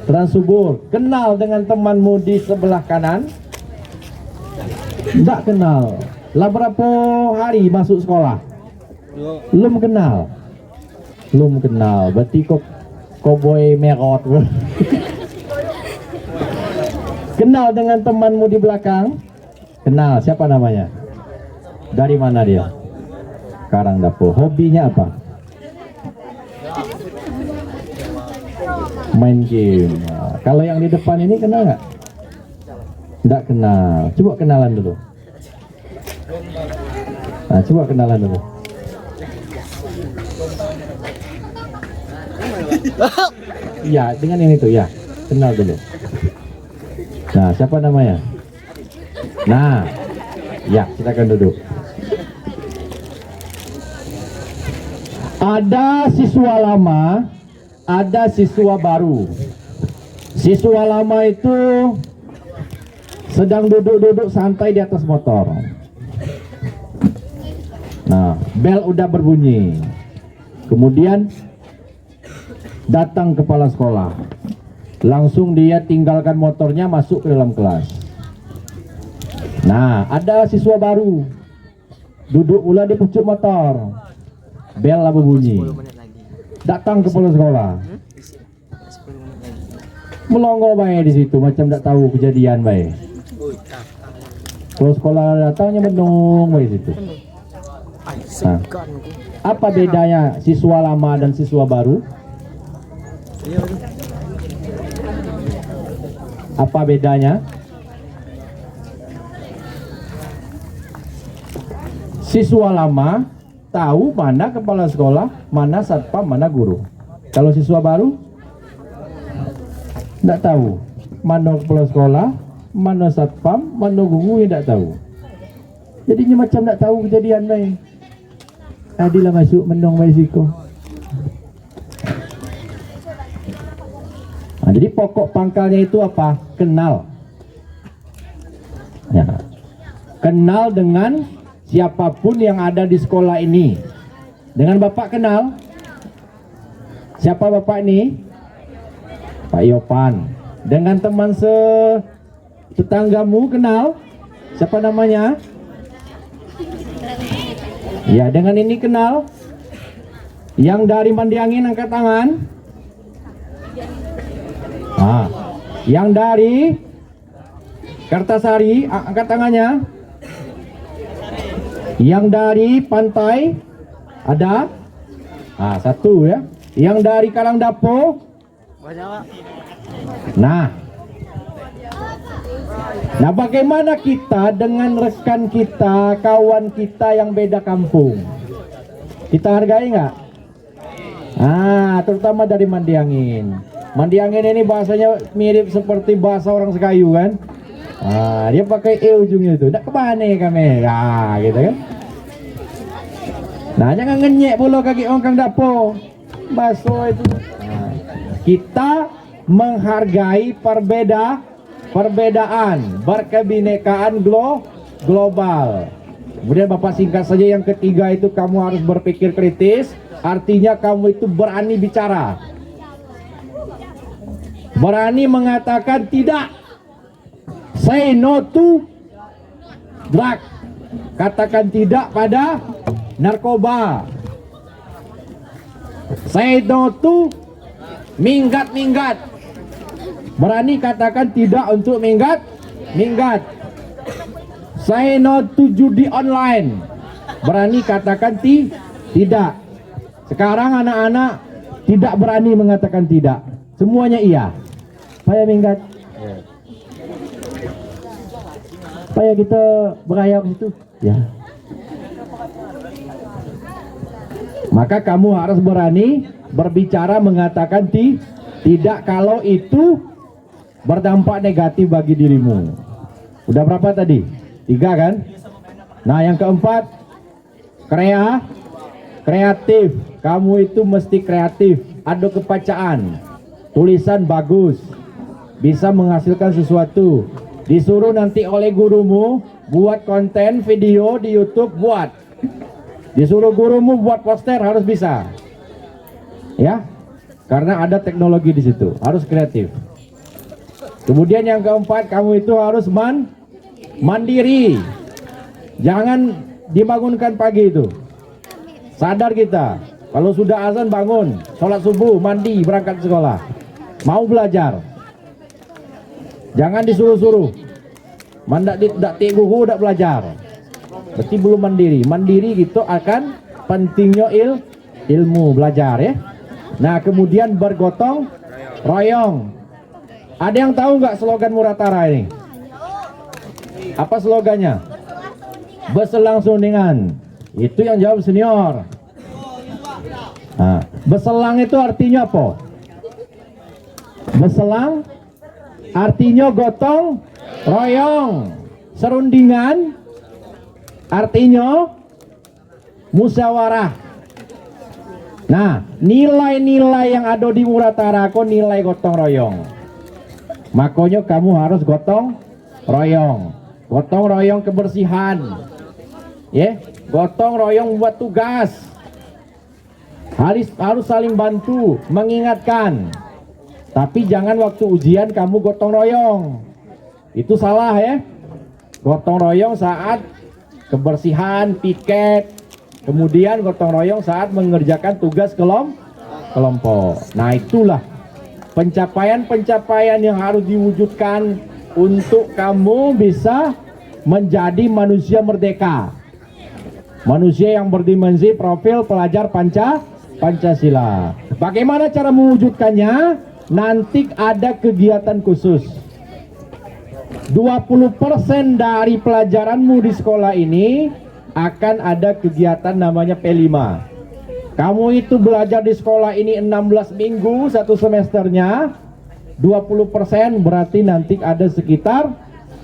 Transubur. Kenal dengan temanmu di sebelah kanan? Tidak kenal. Lah berapa hari masuk sekolah? Belum kenal. Belum kenal. Berarti kok koboi merot. Kenal dengan temanmu di belakang? Kenal. Siapa namanya? Dari mana dia? Karangdapo. Hobinya apa? Main game. Nah, kalau yang di depan ini kenal nggak? Nggak kenal. Coba kenalan dulu. Nah, coba kenalan dulu. Iya, dengan yang itu ya. Kenal dulu. Nah, siapa namanya? Nah, ya, silakan duduk. Ada siswa lama, ada siswa baru. Siswa lama itu sedang duduk-duduk santai di atas motor. Nah, bel udah berbunyi. Kemudian datang kepala sekolah. Langsung dia tinggalkan motornya, masuk ke dalam kelas. Nah, ada siswa baru. Duduk pula di pucuk motor. Bel lah berbunyi. Datang kepala sekolah. Melongo baik di situ, macam tak tahu kejadian baik. Kalau sekolah datangnya menung baik situ. Nah, apa bedanya siswa lama dan siswa baru? Apa bedanya? Siswa lama tahu mana kepala sekolah, mana satpam, mana guru. Kalau siswa baru tidak tahu mana kepala sekolah, mana satpam, mana guru, tidak tahu. Jadinya macam tidak tahu kejadian lain. Adilah masuk menong risiko. Nah, jadi pokok pangkalnya itu apa? Kenal. Ya. Kenal dengan siapapun yang ada di sekolah ini. Dengan Bapak kenal? Siapa Bapak ini? Pak Yopan. Dengan teman tetanggamu kenal? Siapa namanya? Ya, dengan ini kenal? Yang dari Mandiangin angkat tangan. Nah, yang dari Kartasari angkat tangannya. Yang dari pantai ada? Ah, satu ya. Yang dari Karangdapo? Nah, bagaimana kita dengan rekan kita, kawan kita yang beda kampung? Kita hargai nggak? Ah, terutama dari Mandiangin. Mandiangin ini bahasanya mirip seperti bahasa orang Sekayu kan? Ah, dia pakai e ujungnya itu. Nggak kemana kami? Ah, gitu kan? Nah, jangan ngenyek pula kaki orang Karangdapo. Baso itu. Nah, kita menghargai perbedaan, berkebinekaan global. Kemudian Bapak singkat saja yang ketiga itu, kamu harus berpikir kritis. Artinya kamu itu berani bicara. Berani mengatakan tidak. Say no to drug. Katakan tidak pada narkoba. Say no to minggat. Berani katakan tidak untuk minggat. Say no to judi online. Berani katakan tidak. Sekarang anak-anak tidak berani mengatakan tidak. Semuanya iya. Supaya minggat. Supaya kita berayap situ. Ya. Maka kamu harus berani berbicara mengatakan tidak kalau itu berdampak negatif bagi dirimu. Udah berapa tadi? 3 kan? Nah, yang keempat, kreatif. Kamu itu mesti kreatif, ada kepacaan, tulisan bagus, bisa menghasilkan sesuatu. Disuruh nanti oleh gurumu buat konten video di YouTube, buat. Disuruh gurumu buat poster, harus bisa. Ya, karena ada teknologi di situ, harus kreatif. Kemudian yang keempat, kamu itu harus mandiri. Jangan dibangunkan pagi itu. Sadar kita, Kalau sudah azan bangun, sholat subuh, mandi, berangkat sekolah. Mau belajar. Jangan disuruh-suruh. Mandak gugu udah belajar. Berarti belum mandiri. Mandiri gitu akan pentingnya ilmu belajar ya. Nah, kemudian bergotong royong. Ada yang tahu nggak slogan Muratara ini? Apa slogannya? Berselang sundingan. Itu yang jawab senior. Nah, berselang itu artinya apa? Berselang artinya gotong royong. Serundingan artinya musyawarah. Nah, nilai-nilai yang ada di Muratara kok nilai gotong royong. Makanya kamu harus gotong royong. Gotong royong kebersihan. Ya, gotong royong buat tugas. Harus saling bantu, mengingatkan. Tapi jangan waktu ujian kamu gotong royong. Itu salah ya. Gotong royong saat kebersihan, piket. Kemudian gotong royong saat mengerjakan tugas kelompok. Nah, itulah pencapaian-pencapaian yang harus diwujudkan untuk kamu bisa menjadi manusia merdeka. Manusia yang berdimensi profil pelajar Pancasila. Bagaimana cara mewujudkannya? Nanti ada kegiatan khusus. 20% dari pelajaranmu di sekolah ini akan ada kegiatan namanya P5. Kamu itu belajar di sekolah ini 16 minggu satu semesternya, 20% berarti nanti ada sekitar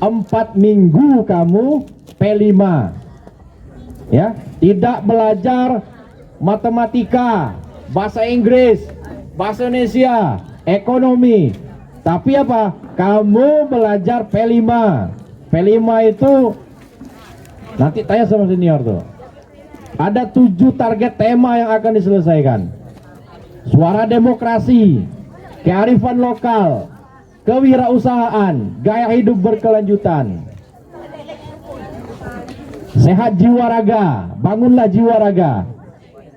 4 minggu kamu P5. Ya, tidak belajar matematika, bahasa Inggris, bahasa Indonesia, ekonomi. Tapi apa? Kamu belajar P5. P5 itu nanti tanya sama senior tuh. Ada 7 target tema yang akan diselesaikan. Suara demokrasi, kearifan lokal, kewirausahaan, gaya hidup berkelanjutan, sehat jiwa raga, bangunlah jiwa raga,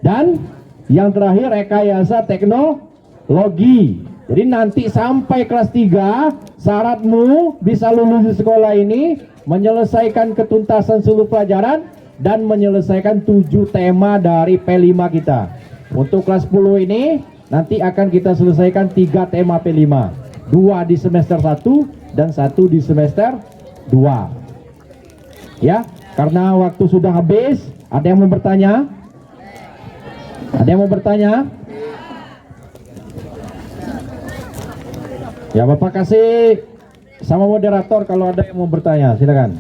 dan yang terakhir rekayasa teknologi. Jadi nanti sampai kelas 3 syaratmu bisa lulus di sekolah ini, menyelesaikan ketuntasan seluruh pelajaran dan menyelesaikan 7 tema dari P5 kita. Untuk kelas 10 ini nanti akan kita selesaikan 3 tema P5, 2 di semester 1 dan 1 di semester 2. Ya, karena waktu sudah habis, ada yang mau bertanya? Ada yang mau bertanya? Ya, Bapak kasih sama moderator kalau ada yang mau bertanya, silakan.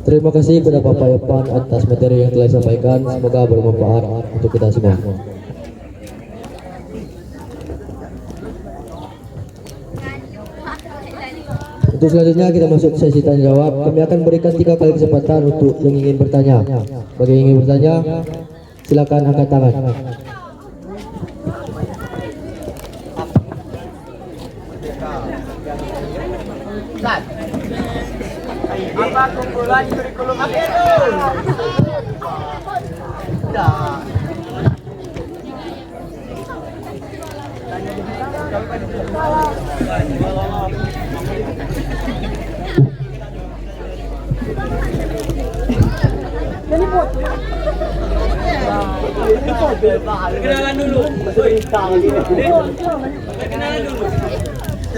Terima kasih kepada Bapak Yopan atas materi yang telah disampaikan. Semoga bermanfaat untuk kita semua. Untuk selanjutnya kita masuk ke sesi tanya jawab. Kami akan berikan 3 kali kesempatan untuk yang ingin bertanya. Bagi yang ingin bertanya, silakan angkat tangan. Apa kumpulan kurikulum itu? Kenalan dulu.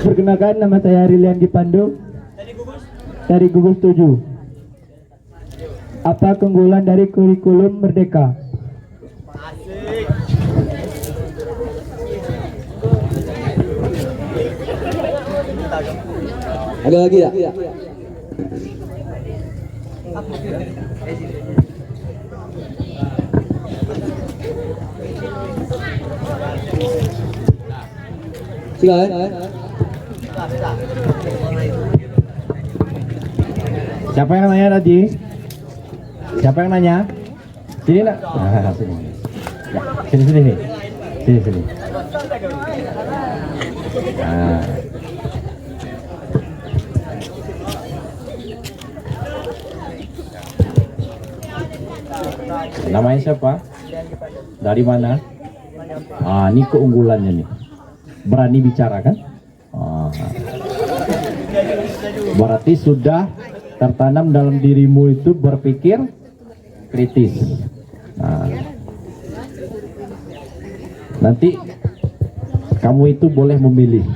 Perkenalkan, nama saya Rilian Dipandu dari gugus 7. Apa keunggulan dari kurikulum Merdeka? Ada lagi ya? Silakan. Siapa yang nanya tadi? Siapa yang nanya? Sini nak. Nah, sini. Ya, sini. Sini, sini. Nah. Namanya siapa? Dari mana? Ah, ini keunggulannya nih. Berani bicara kan? Ah. Berarti sudah tertanam dalam dirimu itu berpikir kritis. Nah. Nanti kamu itu boleh memilih.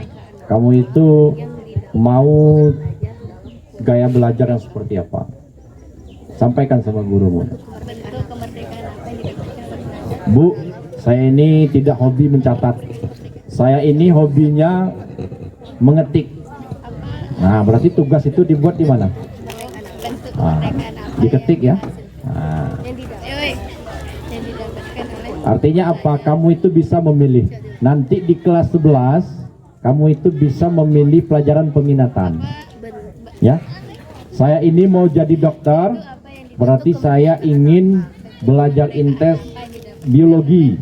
Kamu itu mau gaya belajar yang seperti apa? Sampaikan sama gurumu. Bu, saya ini tidak hobi mencatat. Saya ini hobinya mengetik. Nah, berarti tugas itu dibuat di mana? Nah, diketik ya. Nah. Artinya apa? Kamu itu bisa memilih. Nanti di kelas 11, kamu itu bisa memilih pelajaran peminatan. Ya. Saya ini mau jadi dokter, berarti saya ingin belajar intens biologi.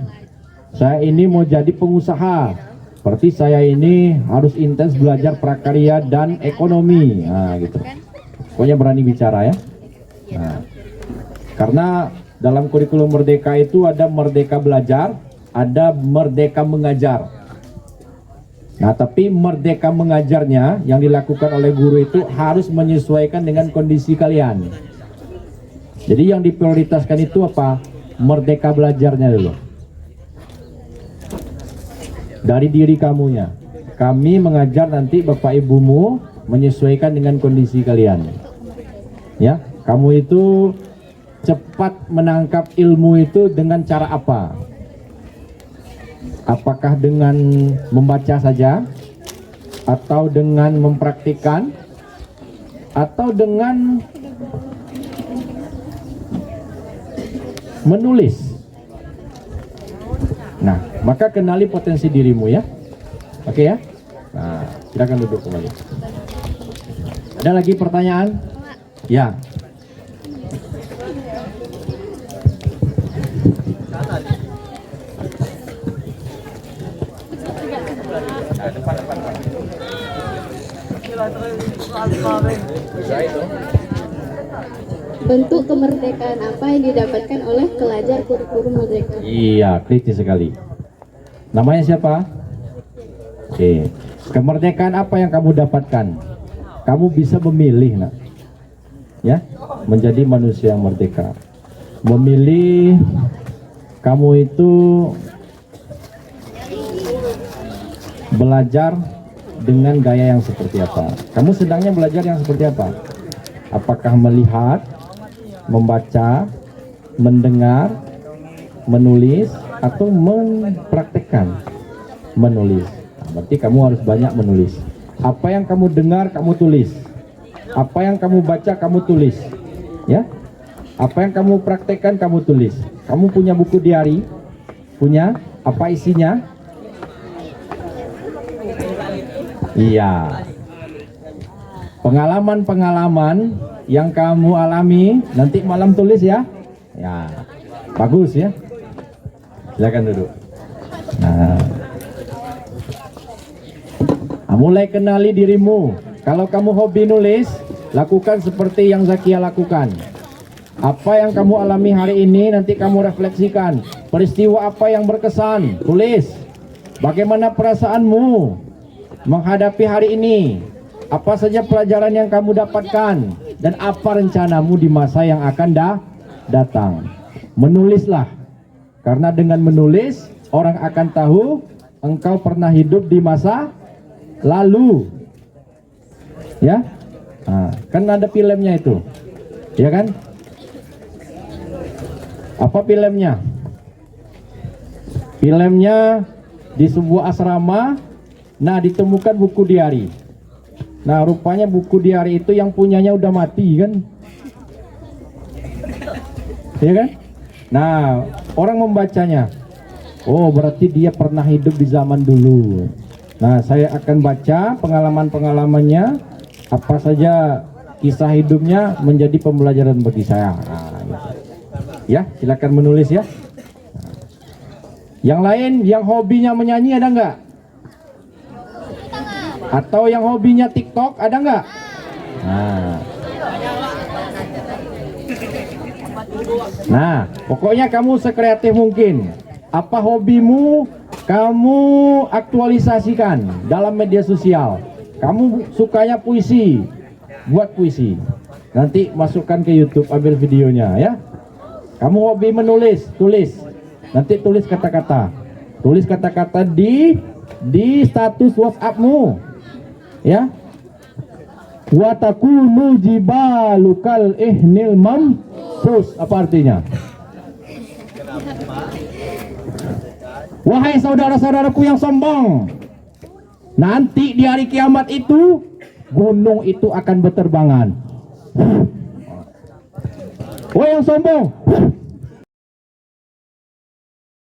Saya ini mau jadi pengusaha, berarti saya ini harus intens belajar prakarya dan ekonomi. Nah, gitu. Pokoknya berani bicara ya. Nah, karena dalam kurikulum merdeka itu ada merdeka belajar, ada merdeka mengajar. Nah, tapi merdeka mengajarnya yang dilakukan oleh guru itu harus menyesuaikan dengan kondisi kalian. Jadi yang diprioritaskan itu apa? Merdeka belajarnya dulu. Dari diri kamunya. Kami mengajar nanti bapak ibumu menyesuaikan dengan kondisi kalian. Ya, kamu itu cepat menangkap ilmu itu dengan cara apa? Apakah dengan membaca saja, atau dengan mempraktikkan, atau dengan menulis? Nah, maka kenali potensi dirimu ya. Oke ya. Nah, silakan duduk kembali. Ada lagi pertanyaan? Ya. Bentuk kemerdekaan apa yang didapatkan oleh pelajar kurikulum merdeka? Iya, kritis sekali. Namanya siapa? Oke. Kemerdekaan apa yang kamu dapatkan? Kamu bisa memilih, nak. Ya, menjadi manusia yang merdeka. Memilih kamu itu belajar dengan gaya yang seperti apa? Kamu sedangnya belajar yang seperti apa? Apakah melihat, membaca, mendengar, menulis, atau mempraktekkan menulis? Nah, berarti kamu harus banyak menulis. Apa yang kamu dengar, kamu tulis. Apa yang kamu baca, kamu tulis. Ya. Apa yang kamu praktekkan, kamu tulis. Kamu punya buku diari? Punya? Apa isinya? Iya. Pengalaman-pengalaman yang kamu alami nanti malam tulis ya. Ya. Bagus ya. Silakan duduk. Nah, mulai kenali dirimu. Kalau kamu hobi nulis, lakukan seperti yang Zakia lakukan. Apa yang kamu alami hari ini nanti kamu refleksikan. Peristiwa apa yang berkesan, tulis. Bagaimana perasaanmu menghadapi hari ini? Apa saja pelajaran yang kamu dapatkan? Dan apa rencanamu di masa yang akan datang? Menulislah. Karena dengan menulis, orang akan tahu engkau pernah hidup di masa lalu. Ya, nah, kan ada filmnya itu, ya kan? Apa filmnya? Filmnya di sebuah asrama. Nah, ditemukan buku diari. Nah, rupanya buku diari itu yang punyanya udah mati kan? Ya kan? Nah, orang membacanya. Oh, berarti dia pernah hidup di zaman dulu. Nah, saya akan baca pengalaman-pengalamannya, apa saja kisah hidupnya menjadi pembelajaran bagi saya. Nah, gitu. Ya, silakan menulis ya. Yang lain yang hobinya menyanyi ada nggak? Atau yang hobinya TikTok ada nggak? Nah, pokoknya kamu sekreatif mungkin. Apa hobimu kamu aktualisasikan dalam media sosial. Kamu sukanya puisi, buat puisi. Nanti masukkan ke YouTube, ambil videonya ya. Kamu hobi menulis, tulis. Nanti tulis kata-kata. Tulis kata-kata di status WhatsAppmu. Ya. Wa takunu jibalukal ihnil mamsus. Apa artinya? Wahai saudara-saudaraku yang sombong, nanti di hari kiamat itu gunung itu akan berterbangan. Wahai yang sombong,